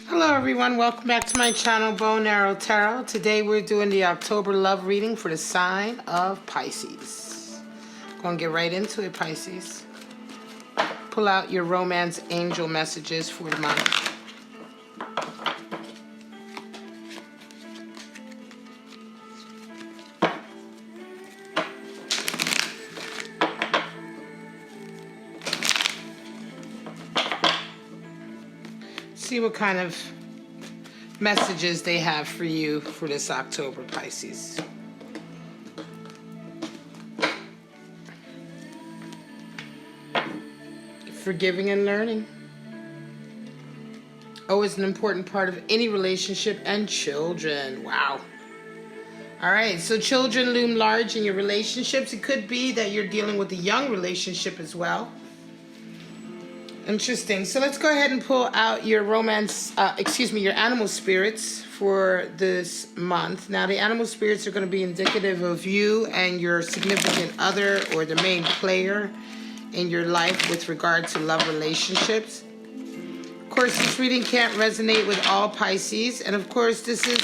Hello everyone, welcome back to my channel, Bow and Arrow Tarot. Today we're doing the October love reading for the sign of Pisces. Gonna get right into it, Pisces. Pull out your romance angel messages for the month. See what kind of messages they have for you for this October, Pisces. Forgiving and learning. Always an important part of any relationship, and children. Wow. All right, so children loom large in your relationships. It could be that you're dealing with a young relationship as well. Interesting. So let's go ahead and pull out your your animal spirits for this month. Now, the animal spirits are going to be indicative of you and your significant other or the main player in your life with regard to love relationships. Of course, this reading can't resonate with all Pisces. And of course, this is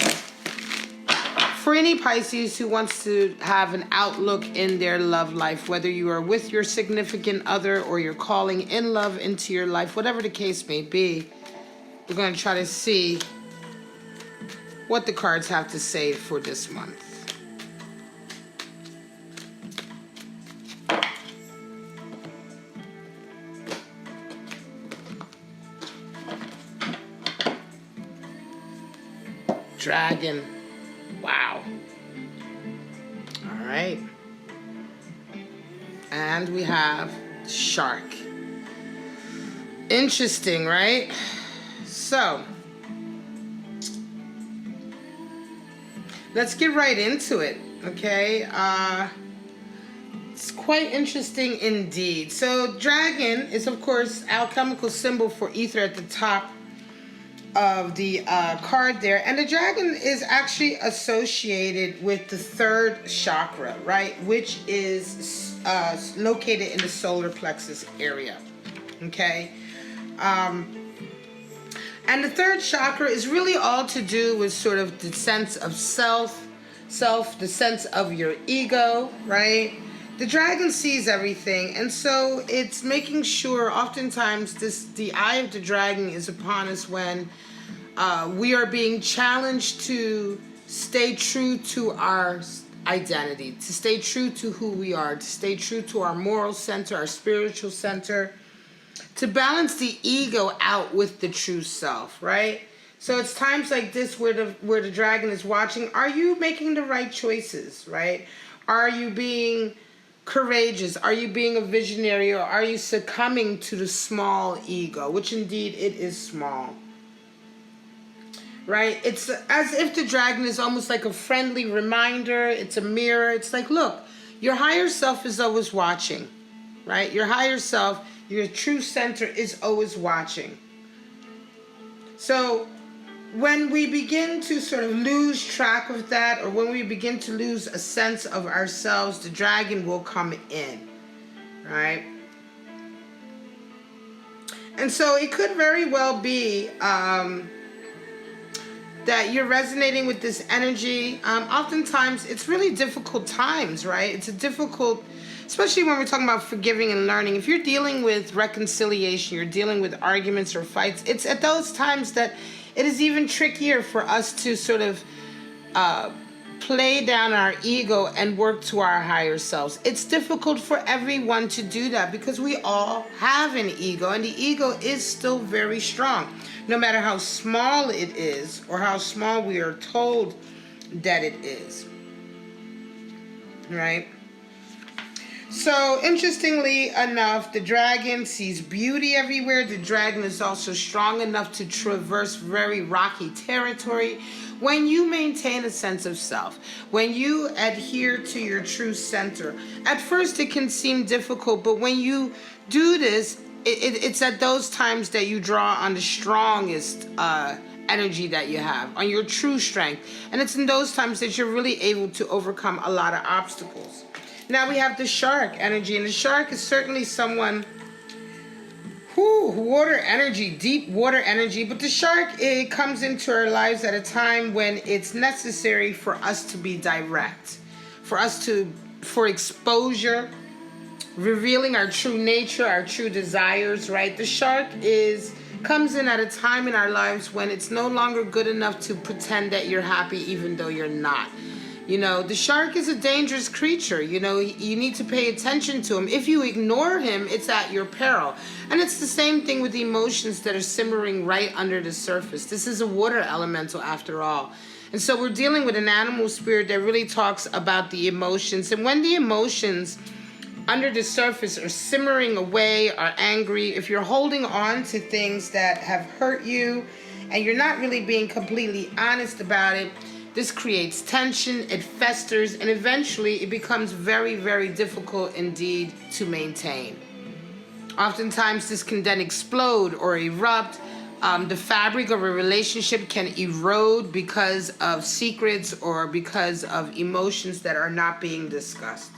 for any Pisces who wants to have an outlook in their love life, whether you are with your significant other or you're calling in love into your life, whatever the case may be. We're going to try to see what the cards have to say for this month. Dragon. Wow. All right. And we have shark. Interesting, right? So, let's get right into it, okay? It's quite interesting indeed. So, dragon is, of course, alchemical symbol for ether at the top of the card there, and the dragon is actually associated with the third chakra, right, which is located in the solar plexus area. Okay, and the third chakra is really all to do with sort of the sense of self, the sense of your ego, right? The dragon sees everything, and so it's making sure oftentimes the eye of the dragon is upon us when we are being challenged to stay true to our identity, to stay true to who we are, to stay true to our moral center, our spiritual center, to balance the ego out with the true self, right? So it's times like this where the dragon is watching. Are you making the right choices, right? Are you being courageous? Are you being a visionary, or are you succumbing to the small ego, which indeed it is small, right? It's as if the dragon is almost like a friendly reminder. It's a mirror. It's like, look, your higher self is always watching, right? Your higher self, your true center is always watching. So when we begin to sort of lose track of that, or when we begin to lose a sense of ourselves, the dragon will come in, right? And so it could very well be that you're resonating with this energy. Oftentimes, it's really difficult times, right? It's a difficult, especially when we're talking about forgiving and learning. If you're dealing with reconciliation, you're dealing with arguments or fights, it's at those times that it is even trickier for us to sort of play down our ego and work to our higher selves. It's difficult for everyone to do that because we all have an ego, and the ego is still very strong, no matter how small it is or how small we are told that it is, right? So, interestingly enough, the dragon sees beauty everywhere. The dragon is also strong enough to traverse very rocky territory when you maintain a sense of self, when you adhere to your true center. At first, it can seem difficult, but when you do this, it's at those times that you draw on the strongest energy that you have, on your true strength. And it's in those times that you're really able to overcome a lot of obstacles. Now we have the shark energy, and the shark is certainly someone Water energy, deep water energy. But the shark, it comes into our lives at a time when it's necessary for us to be direct, for exposure, revealing our true nature, our true desires, right? The shark comes in at a time in our lives when it's no longer good enough to pretend that you're happy even though you're not. You know, the shark is a dangerous creature. You know, you need to pay attention to him. If you ignore him, it's at your peril. And it's the same thing with the emotions that are simmering right under the surface. This is a water elemental after all. And so we're dealing with an animal spirit that really talks about the emotions. And when the emotions under the surface are simmering away, are angry, if you're holding on to things that have hurt you and you're not really being completely honest about it, this creates tension, it festers, and eventually it becomes very, very difficult indeed to maintain. Oftentimes this can then explode or erupt. The fabric of a relationship can erode because of secrets or because of emotions that are not being discussed.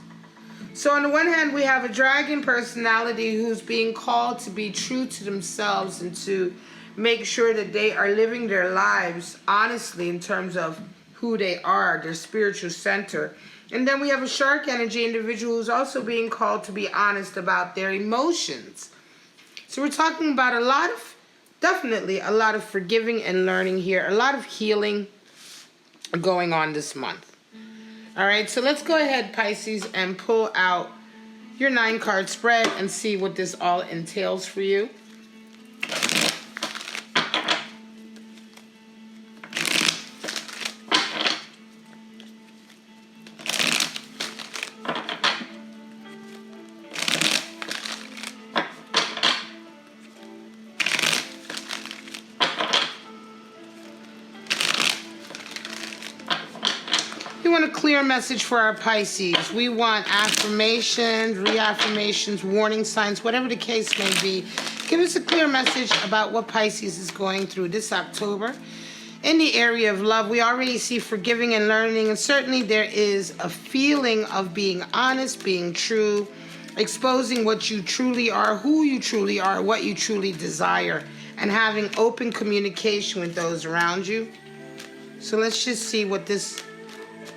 So on the one hand, we have a dragon personality who's being called to be true to themselves and to make sure that they are living their lives honestly in terms of who they are, their spiritual center. And then we have a shark energy individual who's also being called to be honest about their emotions. So we're talking about definitely a lot of forgiving and learning here, a lot of healing going on this month. All right, so let's go ahead, Pisces, and pull out your 9-card spread and see what this all entails for you. We want a clear message for our Pisces. We want affirmations, reaffirmations, warning signs, whatever the case may be. Give us a clear message about what Pisces is going through this October. In the area of love, we already see forgiving and learning, and certainly there is a feeling of being honest, being true, exposing what you truly are, who you truly are, what you truly desire, and having open communication with those around you. So let's just see what this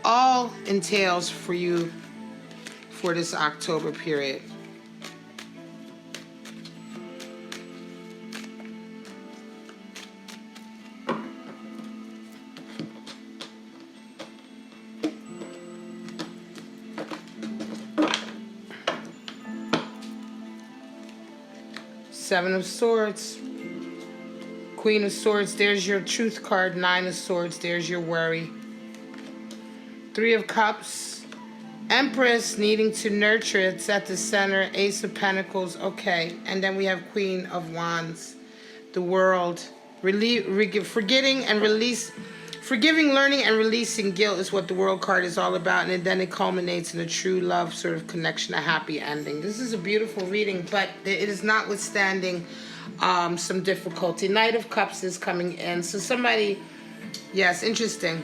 all entails for you for this October period. Seven of Swords, Queen of Swords, there's your truth card. 9 of Swords, there's your worry. 3 of Cups, Empress, needing to nurture, it's at the center. Ace of Pentacles, okay. And then we have Queen of Wands, the World. Forgiving, learning, and releasing guilt is what the World card is all about. And then it culminates in a true love sort of connection, a happy ending. This is a beautiful reading, but it is notwithstanding some difficulty. Knight of Cups is coming in. So somebody, yes, interesting.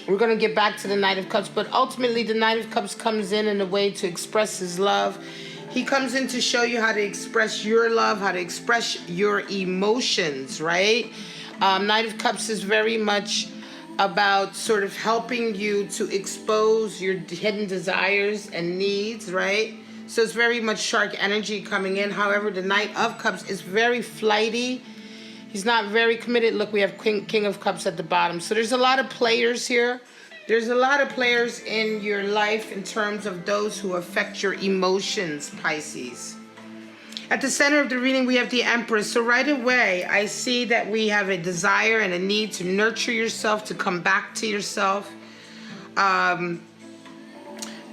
We're going to get back to the Knight of Cups, but ultimately the Knight of Cups comes in a way to express his love. He comes in to show you how to express your love, how to express your emotions, right? Knight of Cups is very much about sort of helping you to expose your hidden desires and needs, right? So it's very much shark energy coming in. However, the Knight of Cups is very flighty. He's not very committed. Look, we have King of Cups at the bottom. So there's a lot of players here. There's a lot of players in your life in terms of those who affect your emotions, Pisces. At the center of the reading, we have the Empress. So right away, I see that we have a desire and a need to nurture yourself, to come back to yourself.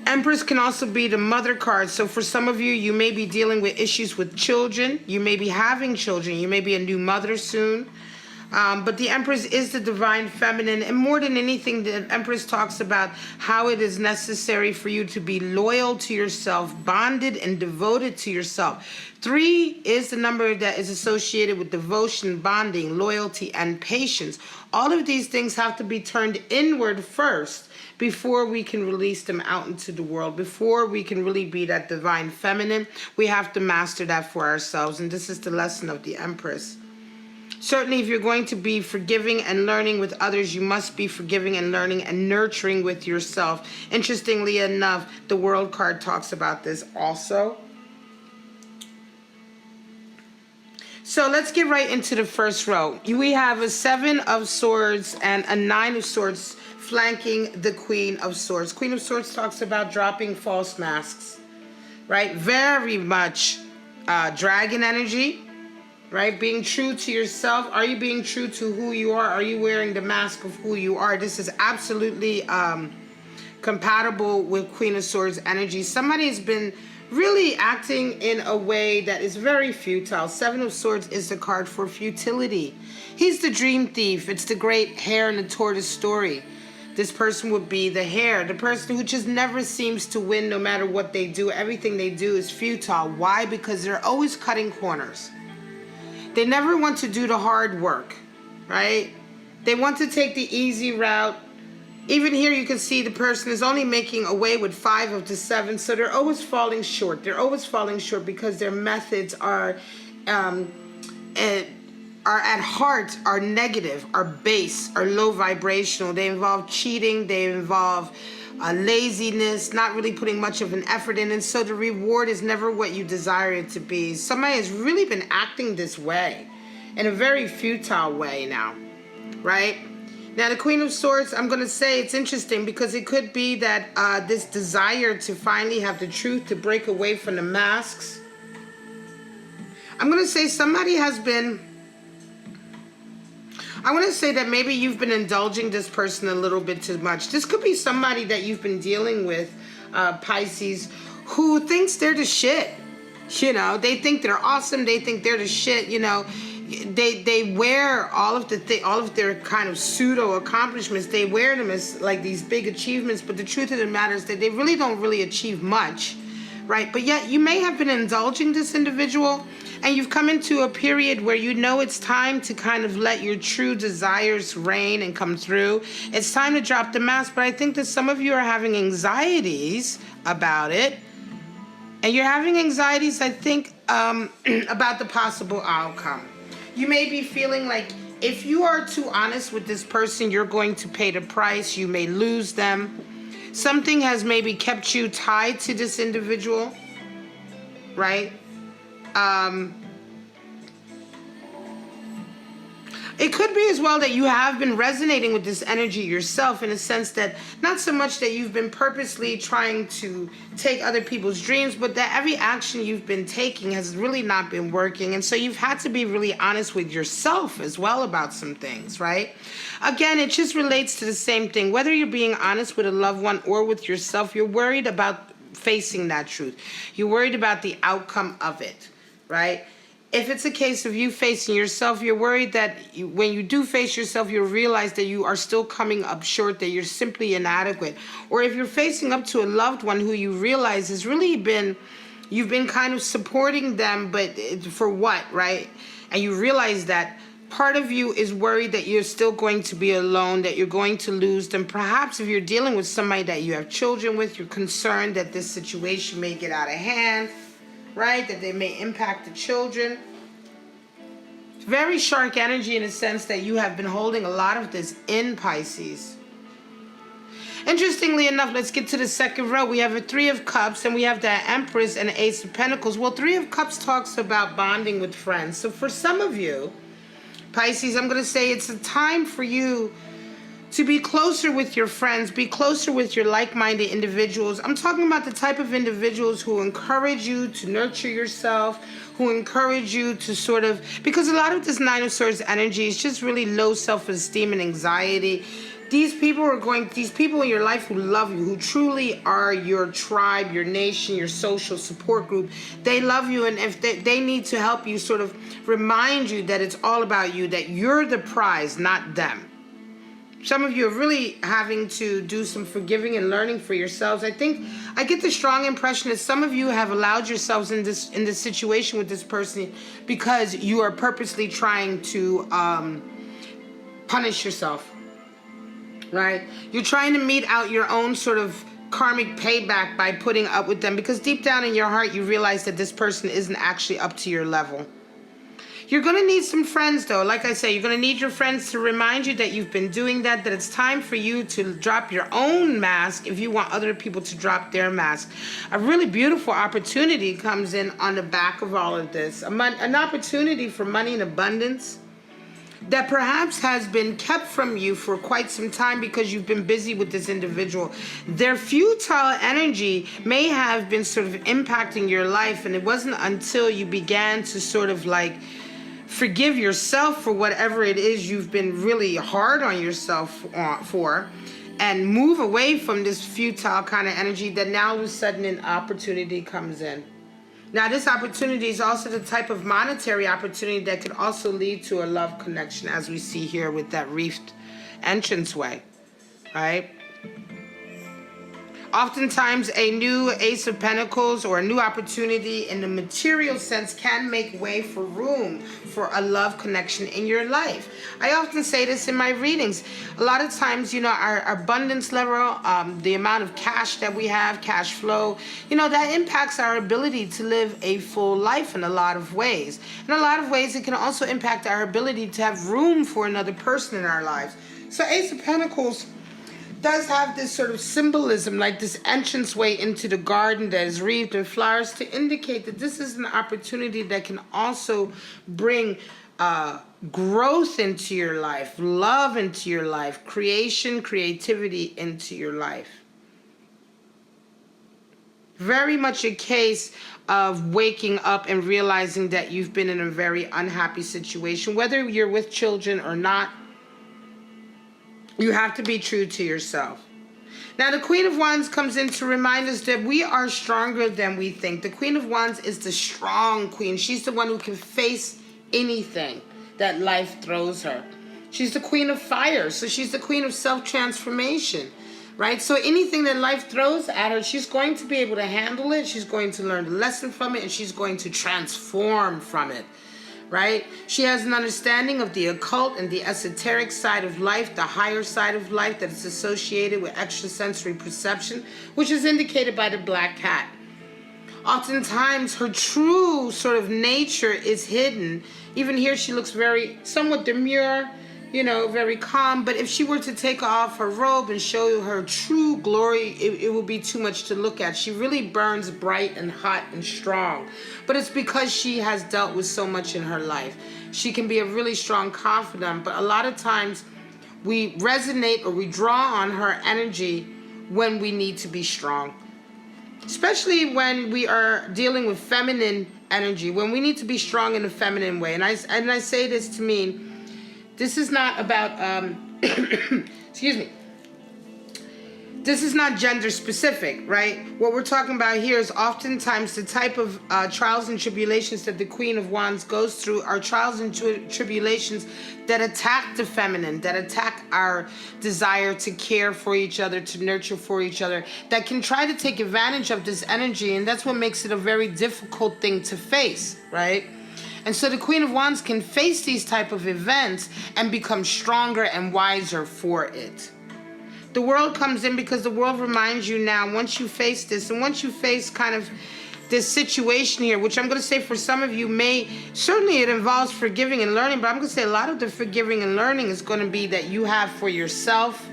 Empress can also be the mother card. So for some of you, you may be dealing with issues with children. You may be having children. You may be a new mother soon. But the Empress is the divine feminine. And more than anything, the Empress talks about how it is necessary for you to be loyal to yourself, bonded and devoted to yourself. 3 is the number that is associated with devotion, bonding, loyalty, and patience. All of these things have to be turned inward first before we can release them out into the world. Before we can really be that divine feminine, we have to master that for ourselves. And this is the lesson of the Empress. Certainly, if you're going to be forgiving and learning with others, you must be forgiving and learning and nurturing with yourself. Interestingly enough, the World card talks about this also. So let's get right into the first row. We have a 7 of Swords and a 9 of Swords flanking the Queen of Swords. Queen of Swords talks about dropping false masks, right? Very much dragon energy. Right? Being true to yourself. Are you being true to who you are? Are you wearing the mask of who you are? This is absolutely compatible with Queen of Swords energy. Somebody has been really acting in a way that is very futile. 7 of Swords is the card for futility. He's the dream thief. It's the great hare and the tortoise story. This person would be the hare, the person who just never seems to win no matter what they do. Everything they do is futile. Why? Because they're always cutting corners. They never want to do the hard work, right? They want to take the easy route. Even here you can see the person is only making away with 5 of the 7, so they're always falling short. They're always falling short because their methods are at heart are negative, are base, are low vibrational. They involve cheating, they involve laziness, not really putting much of an effort in, and so the reward is never what you desire it to be. Somebody has really been acting this way, in a very futile way now, right? Now the Queen of Swords, I'm going to say it's interesting because it could be that this desire to finally have the truth, to break away from the masks. I'm going to say somebody has been, I want to say that maybe you've been indulging this person a little bit too much. This could be somebody that you've been dealing with, Pisces, who thinks they're the shit. You know, they think they're awesome. They think they're the shit. You know, they wear all of their kind of pseudo accomplishments. They wear them as like these big achievements. But the truth of the matter is that they really don't really achieve much, right? But yet you may have been indulging this individual. And you've come into a period where you know it's time to kind of let your true desires reign and come through. It's time to drop the mask, but I think that some of you are having anxieties about it. And you're having anxieties, I think, about the possible outcome. You may be feeling like if you are too honest with this person, you're going to pay the price. You may lose them. Something has maybe kept you tied to this individual, right? It could be as well that you have been resonating with this energy yourself, in a sense that not so much that you've been purposely trying to take other people's dreams, but that every action you've been taking has really not been working. And so you've had to be really honest with yourself as well about some things, right? Again, it just relates to the same thing. Whether you're being honest with a loved one or with yourself, you're worried about facing that truth. You're worried about the outcome of it, right? If it's a case of you facing yourself, you're worried that when you do face yourself, you'll realize that you are still coming up short, that you're simply inadequate. Or if you're facing up to a loved one who you realize has really been, you've been kind of supporting them, but for what, right? And you realize that part of you is worried that you're still going to be alone, that you're going to lose them. Perhaps if you're dealing with somebody that you have children with, you're concerned that this situation may get out of hand, right? That they may impact the children. Very shark energy in a sense that you have been holding a lot of this in, Pisces. Interestingly enough, let's get to the second row. We have a 3 of Cups and we have the Empress and Ace of Pentacles. Well, 3 of Cups talks about bonding with friends. So for some of you, Pisces, I'm going to say it's a time for you to be closer with your friends, be closer with your like-minded individuals. I'm talking about the type of individuals who encourage you to nurture yourself, who encourage you to sort of, because a lot of this 9 of Swords energy is just really low self-esteem and anxiety. These people in your life who love you, who truly are your tribe, your nation, your social support group, they love you, and if they need to help you sort of remind you that it's all about you, that you're the prize, not them. Some of you are really having to do some forgiving and learning for yourselves. I think I get the strong impression that some of you have allowed yourselves in this situation with this person because you are purposely trying to punish yourself. right? You're trying to meet out your own sort of karmic payback by putting up with them, because deep down in your heart you realize that this person isn't actually up to your level. You're going to need some friends, though. Like I say, you're going to need your friends to remind you that you've been doing that it's time for you to drop your own mask if you want other people to drop their mask. A really beautiful opportunity comes in on the back of all of this. An opportunity for money in abundance that perhaps has been kept from you for quite some time because you've been busy with this individual. Their futile energy may have been sort of impacting your life, and it wasn't until you began to sort of like forgive yourself for whatever it is you've been really hard on yourself for, and move away from this futile kind of energy, that now all of a sudden an opportunity comes in. Now, this opportunity is also the type of monetary opportunity that could also lead to a love connection, as we see here with that reefed entranceway, right? Oftentimes, a new Ace of Pentacles or a new opportunity in the material sense can make way for room for a love connection in your life. I often say this in my readings. A lot of times, you know, our abundance level, the amount of cash that we have, cash flow, you know, that impacts our ability to live a full life in a lot of ways. In a lot of ways, it can also impact our ability to have room for another person in our lives. So Ace of Pentacles does have this sort of symbolism, like this entranceway into the garden that is wreathed in flowers, to indicate that this is an opportunity that can also bring growth into your life, love into your life, creativity into your life. Very much a case of waking up and realizing that you've been in a very unhappy situation, whether you're with children or not. You have to be true to yourself. Now, the Queen of Wands comes in to remind us that we are stronger than we think. The Queen of Wands is the strong queen. She's the one who can face anything that life throws her. She's the Queen of Fire, so she's the Queen of self-transformation, right? So anything that life throws at her, she's going to be able to handle it. She's going to learn the lesson from it, and she's going to transform from it. Right? She has an understanding of the occult and the esoteric side of life, the higher side of life that is associated with extrasensory perception, which is indicated by the black cat. Oftentimes, her true sort of nature is hidden. Even here, she looks very somewhat demure, you know, very calm. But if she were to take off her robe and show her true glory, it would be too much to look at. She really burns bright and hot and strong. But it's because she has dealt with so much in her life. She can be a really strong confidant, but a lot of times we resonate or we draw on her energy when we need to be strong. Especially when we are dealing with feminine energy, when we need to be strong in a feminine way. And I say this to mean, this is not about, excuse me, this is not gender specific, right? What we're talking about here is oftentimes the type of trials and tribulations that the Queen of Wands goes through are trials and tribulations that attack the feminine, that attack our desire to care for each other, to nurture for each other, that can try to take advantage of this energy. And that's what makes it a very difficult thing to face, right? And so the Queen of Wands can face these type of events and become stronger and wiser for it. The world comes in because the world reminds you now, once you face this, and once you face kind of this situation here, which I'm going to say for some of you certainly it involves forgiving and learning, but I'm going to say a lot of the forgiving and learning is going to be that you have for yourself,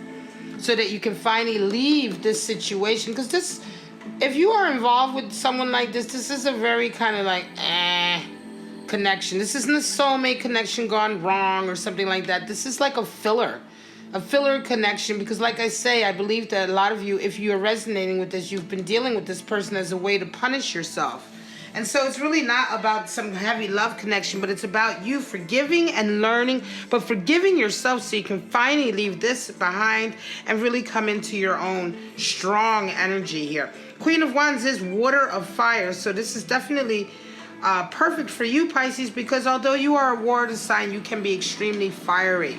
so that you can finally leave this situation. Because this, if you are involved with someone like this is a very kind of like, connection. This isn't a soulmate connection gone wrong or something like that. This is like a filler connection, because like I say, I believe that a lot of you, if you are resonating with this, you've been dealing with this person as a way to punish yourself. And so it's really not about some heavy love connection, but it's about you forgiving and learning, but forgiving yourself so you can finally leave this behind and really come into your own strong energy here. Queen of Wands is water of fire, so this is definitely perfect for you, Pisces, because although you are a water sign, you can be extremely fiery.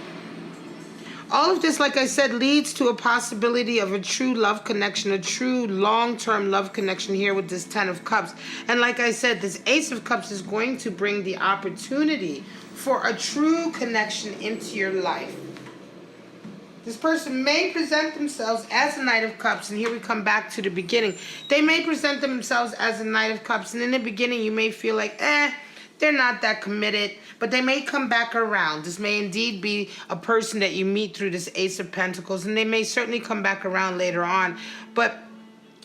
All of this, like I said, leads to a possibility of a true love connection, a true long-term love connection here with this Ten of Cups. And like I said, this Ace of Cups is going to bring the opportunity for a true connection into your life. This person may present themselves as a Knight of Cups, and here we come back to the beginning. They may present themselves as a Knight of Cups, and in the beginning you may feel like, they're not that committed, but they may come back around. This may indeed be a person that you meet through this Ace of Pentacles, and they may certainly come back around later on. But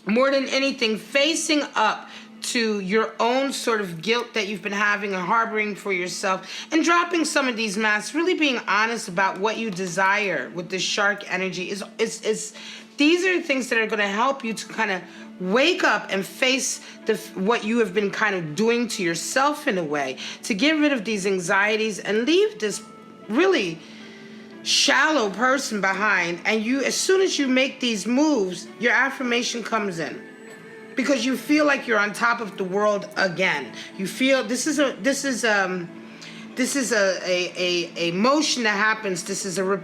more than anything, facing up to your own sort of guilt that you've been having and harboring for yourself, and dropping some of these masks, really being honest about what you desire with this shark energy is these are things that are going to help you to kind of wake up and face what you have been kind of doing to yourself in a way, to get rid of these anxieties and leave this really shallow person behind. And you, as soon as you make these moves, your affirmation comes in, because you feel like you're on top of the world again. You feel this is a motion that happens. This is a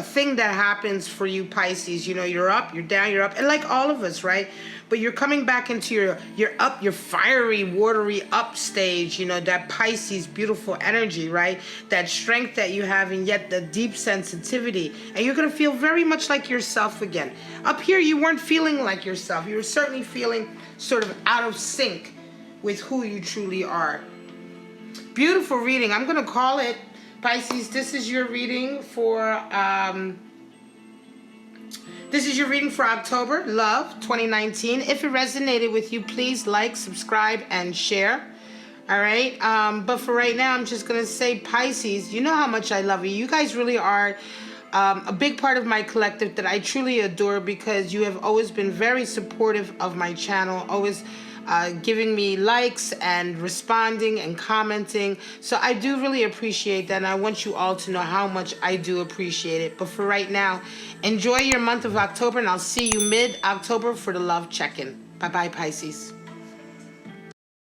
thing that happens for you, Pisces. You're up, you're down, you're up, and like all of us, right? But you're coming back into your fiery, watery up stage, that Pisces beautiful energy, right? That strength that you have, and yet the deep sensitivity. And you're going to feel very much like yourself again. Up here, you weren't feeling like yourself. You were certainly feeling sort of out of sync with who you truly are. Beautiful reading. I'm going to call it, Pisces. This is your reading for... This is your reading for October, love, 2019. If it resonated with you, please like, subscribe, and share. All right? But for right now, I'm just going to say, Pisces, you know how much I love you. You guys really are a big part of my collective that I truly adore, because you have always been very supportive of my channel, always giving me likes and responding and commenting. So I do really appreciate that, and I want you all to know how much I do appreciate it. But for right now, enjoy your month of October, and I'll see you mid-October for the love check-in. Bye-bye, Pisces.